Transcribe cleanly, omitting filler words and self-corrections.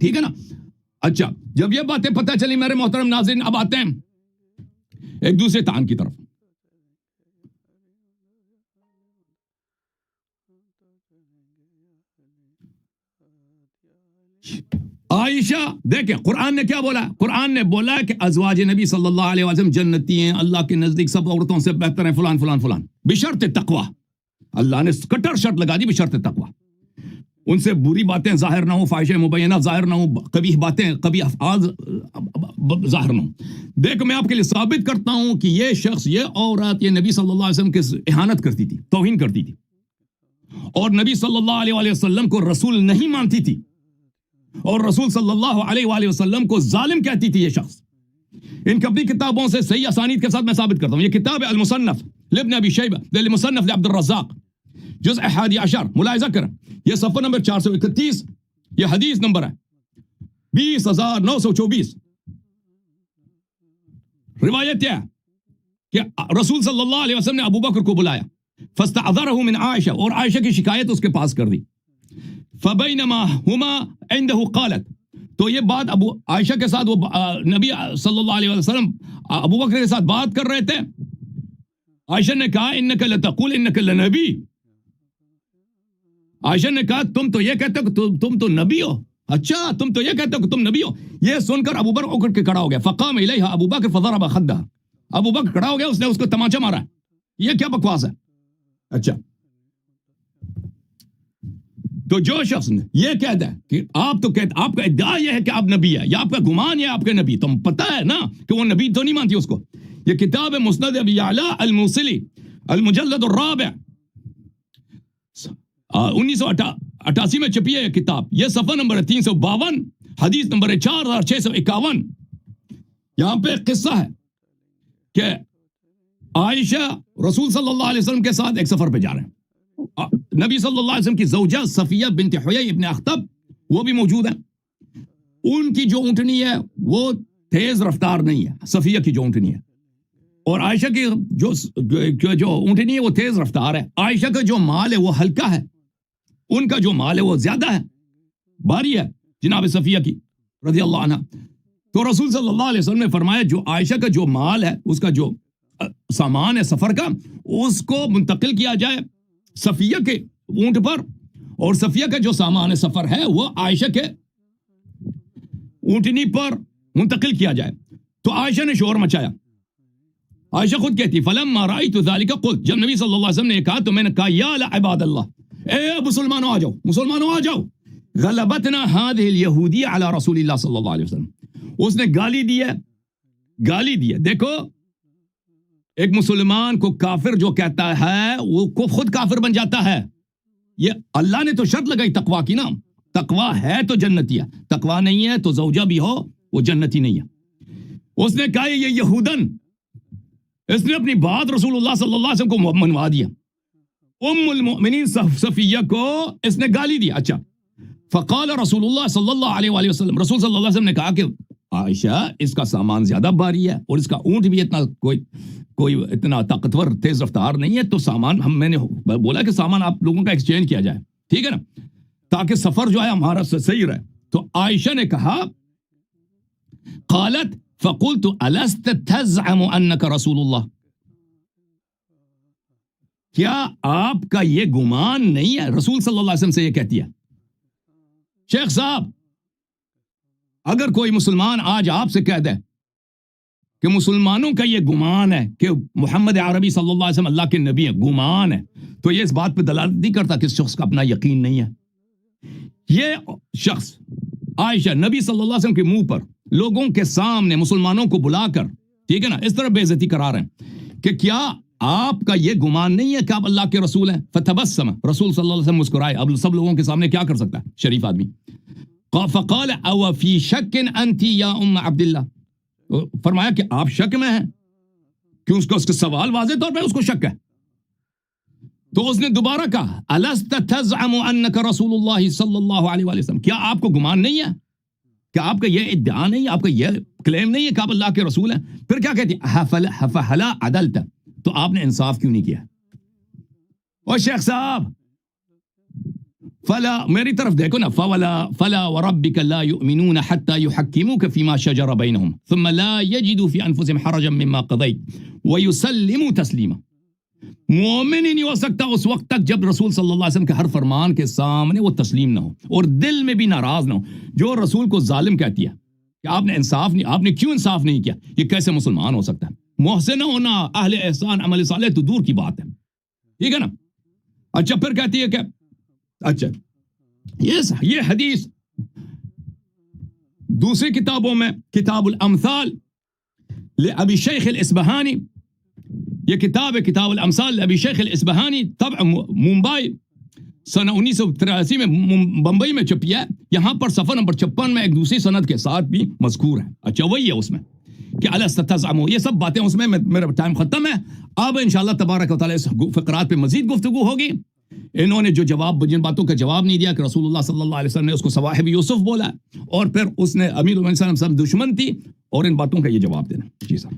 ٹھیک ہے نا. اچھا جب یہ باتیں پتہ چلی میرے محترم ناظرین, اب آتے ہیں ایک دوسرے تعان کی طرف. عائشہ دیکھیں قرآن نے کیا بولا, قرآن نے بولا کہ ازواج نبی صلی اللہ علیہ وسلم جنتی ہیں, اللہ کے نزدیک سب عورتوں سے بہتر ہیں, فلان فلان فلان, بشرط تقوی. اللہ نے کٹر شرط لگا دی, بشرط تقوی. ان سے بری باتیں ظاہر نہ ہو, فاحشہ مبینہ ظاہر نہ ہو, قبیح باتیں قبیح افعال ظاہر نہ ہو. دیکھ میں آپ کے لیے ثابت کرتا ہوں کہ یہ شخص, یہ عورت, یہ نبی صلی اللہ علیہ وسلم کی اہانت کرتی تھی, توہین کرتی تھی, اور نبی صلی اللہ علیہ وسلم کو رسول نہیں مانتی تھی, اور رسول صلی اللہ علیہ وآلہ وسلم کو ظالم کہتی تھی یہ شخص. ان کی اپنی کتابوں سے صحیح اسانید کے ساتھ میں ثابت کرتا ہوں. یہ کتاب ہے المصنف لابن ابی شیبہ, المصنف لعبد الرزاق, جزء 11, ملاحظہ کریں, یہ صفحہ نمبر 431, یہ حدیث نمبر ہے 20,924. روایت یہ ہے کہ رسول صلی اللہ علیہ وسلم نے ابو بکر کو بلایا, فاستعذرہ من عائشہ, اور عائشہ کی شکایت اس کے پاس کر دی. فبینما ہما عنده قالت, تو یہ بات ابو عائشہ کے ساتھ, وہ نبی صلی اللہ علیہ وسلم ابو بکر کے ساتھ بات کر رہے تھے. عائشہ نے کہا انک لتقول انک لنبی, عائشہ نے کہا تم تو یہ کہتے ہو کہ تم تو نبی ہو. اچھا تم تو یہ کہتے ہو کہ تم نبی ہو. یہ سن کر ابو بکر اکڑ کے کھڑا ہو گیا. فقام الیہا ابو بکر فضرب خدہ, ابو بکر کھڑا ہو گیا, اس نے اس کو تمانچہ مارا. یہ کیا بکواس ہے. اچھا تو جو شخص نے یہ کہتا ہے کہ آپ تو کہتے, آپ کا ادعا یہ ہے کہ آپ نبی ہے, یا آپ کا گمان یہ ہے آپ کے نبی, تم پتہ ہے نا کہ وہ نبی تو نہیں مانتی اس کو. یہ کتاب ہے مسند ابی یعلا الموصلی المجلد الرابع, 1988 میں چھپی ہے یہ کتاب. یہ صفحہ نمبر 352, حدیث نمبر 4651. یہاں پہ ایک قصہ ہے کہ عائشہ رسول صلی اللہ علیہ وسلم کے ساتھ ایک سفر پہ جا رہے ہیں. نبی صلی اللہ علیہ وسلم کی زوجہ صفیہ بنت حیی ابن اخطب وہ بھی موجود ہیں. ان کی جو اونٹنی ہے وہ تیز رفتار نہیں ہے, صفیہ کی جو اونٹنی ہے, اور عائشہ کی جو اونٹنی ہے وہ تیز رفتار ہے. عائشہ کا جو مال ہے وہ ہلکا ہے, ان کا جو مال ہے وہ زیادہ ہے, بھاری ہے جناب صفیہ کی رضی اللہ عنہ. تو رسول صلی اللہ علیہ وسلم نے فرمایا جو عائشہ کا جو مال ہے, اس کا جو سامان ہے سفر کا, اس کو منتقل کیا جائے صفیہ کے اونٹ پر, اور صفیہ کا جو سامان ہے سفر ہے وہ عائشہ کے اونٹنی پر منتقل کیا جائے. تو عائشہ نے شور مچایا. عائشہ خود کہتی فلما رأيت ذلك قلت, جب نبی صلی اللہ علیہ وسلم نے کہا تو میں نے کہا یا لعباد اللہ, اے مسلمانوں آ جاؤ, مسلمانوں آ جاؤ, غلبتنا هذه اليهودية على رسول اللہ صلی اللہ علیہ وسلم. اس نے گالی دی ہے, گالی دی ہے. دیکھو ایک مسلمان کو کافر جو کہتا ہے وہ کو خود کافر بن جاتا ہے. یہ اللہ نے تو شرط لگائی تقوی کی نا, تقوی ہے تو جنتی ہے, تقوی نہیں ہے تو زوجہ بھی ہو وہ جنتی نہیں ہے. اس نے کہا یہ یہودن, اس نے اپنی بات رسول اللہ صلی اللہ علیہ وسلم کو منوا دیا. ام المؤمنین صفیہ کو اس نے گالی دیا. اچھا فقال رسول اللہ صلی اللہ علیہ وآلہ وسلم, رسول صلی اللہ علیہ وسلم نے کہا کہ عائشہ اس کا سامان زیادہ بھاری ہے, اور اس کا اونٹ بھی اتنا کوئی اتنا طاقتور تیز رفتار نہیں ہے, تو سامان میں نے بولا کہ سامان آپ لوگوں کا ایکسچینج کیا جائے, ٹھیک ہے نا, تاکہ سفر جو ہے ہمارا صحیح رہے. تو عائشہ نے کہا قالت فقلت الست تزعم انك رسول اللہ, کیا آپ کا یہ گمان نہیں ہے, رسول صلی اللہ علیہ وسلم سے یہ کہتی ہے. شیخ صاحب اگر کوئی مسلمان آج آپ سے کہہ دے کہ مسلمانوں کا یہ گمان ہے کہ محمد عربی صلی اللہ علیہ وسلم اللہ کے نبی ہیں, گمان ہے, تو یہ اس بات پہ دلالت نہیں کرتا کہ اس شخص کا اپنا یقین نہیں ہے. یہ شخص عائشہ نبی صلی اللہ علیہ وسلم کے منہ پر لوگوں کے سامنے مسلمانوں کو بلا کر, ٹھیک ہے نا, اس طرح بے عزتی کرا رہے ہیں کہ کیا آپ کا یہ گمان نہیں ہے کہ آپ اللہ کے رسول ہیں. فتبسم, رسول صلی اللہ علیہ وسلم مسکرائے. اب سب لوگوں کے سامنے کیا کر سکتا ہے شریف آدمی. فقال او فی شک انت یا ام عبداللہ, فرمایا کہ آپ شک میں ہیں, کیوں اس کا سوال واضح طور پہ اس کو شک ہے. تو اس نے دوبارہ کہا الست تزعم انک رسول اللہ صلی اللہ علیہ وآلہ وسلم, کیا آپ کو گمان نہیں ہے, کیا آپ کا یہ ادعا نہیں ہے, آپ کا یہ کلیم نہیں ہے کہ آپ اللہ کے رسول ہیں. پھر کیا کہتی فلا عدلت, تو آپ نے انصاف کیوں نہیں کیا. اور شیخ صاحب فلا میری طرف دیکھو نا فلا وربك لا يؤمنون حتى يحكموك فيما شجر بينهم ثم لا يجدوا في انفسهم حرجا مما قضيت ويسلموا تسلیما. مومن ہی نہیں ہو سکتا اس وقت تک جب رسول صلی اللہ علیہ وسلم کے ہر فرمان کے سامنے وہ تسلیم نہ ہو اور دل میں بھی ناراض نہ ہو. جو رسول کو ظالم کہتی ہے کہ آپ نے انصاف نہیں, آپ نے کیوں انصاف نہیں کیا, یہ کیسے مسلمان ہو سکتا ہے؟ محسن ہونا, اہل احسان, عمل صالح تو دور کی بات ہے, ٹھیک ہے نا. اچھا پھر کہتی ہے کہ اچھا یہ حدیث دوسری کتابوں میں کتاب الامثال لابی شیخ الاصبہانی, یہ کتاب ہے کتاب الامثال لابی شیخ الاصبہانی, طبع ممبئی سنہ 1983 میں بمبئی میں چھپی ہے. یہاں پر صفحہ نمبر 56 میں ایک دوسری سند کے ساتھ بھی مذکور ہے. اچھا وہی ہے اس میں کہ الست تزعموا, یہ سب باتیں اس میں. میرا ٹائم ختم ہے. اب انشاءاللہ تبارک و تعالی اس فقرات پہ مزید گفتگو ہوگی. انہوں نے جو جواب, جن باتوں کا جواب نہیں دیا کہ رسول اللہ صلی اللہ علیہ وسلم نے اس کو صواحب یوسف بولا اور پھر اس نے امیر المؤمنین صلی اللہ علیہ وسلم دشمن تھی, اور ان باتوں کا یہ جواب دینا. جی سر.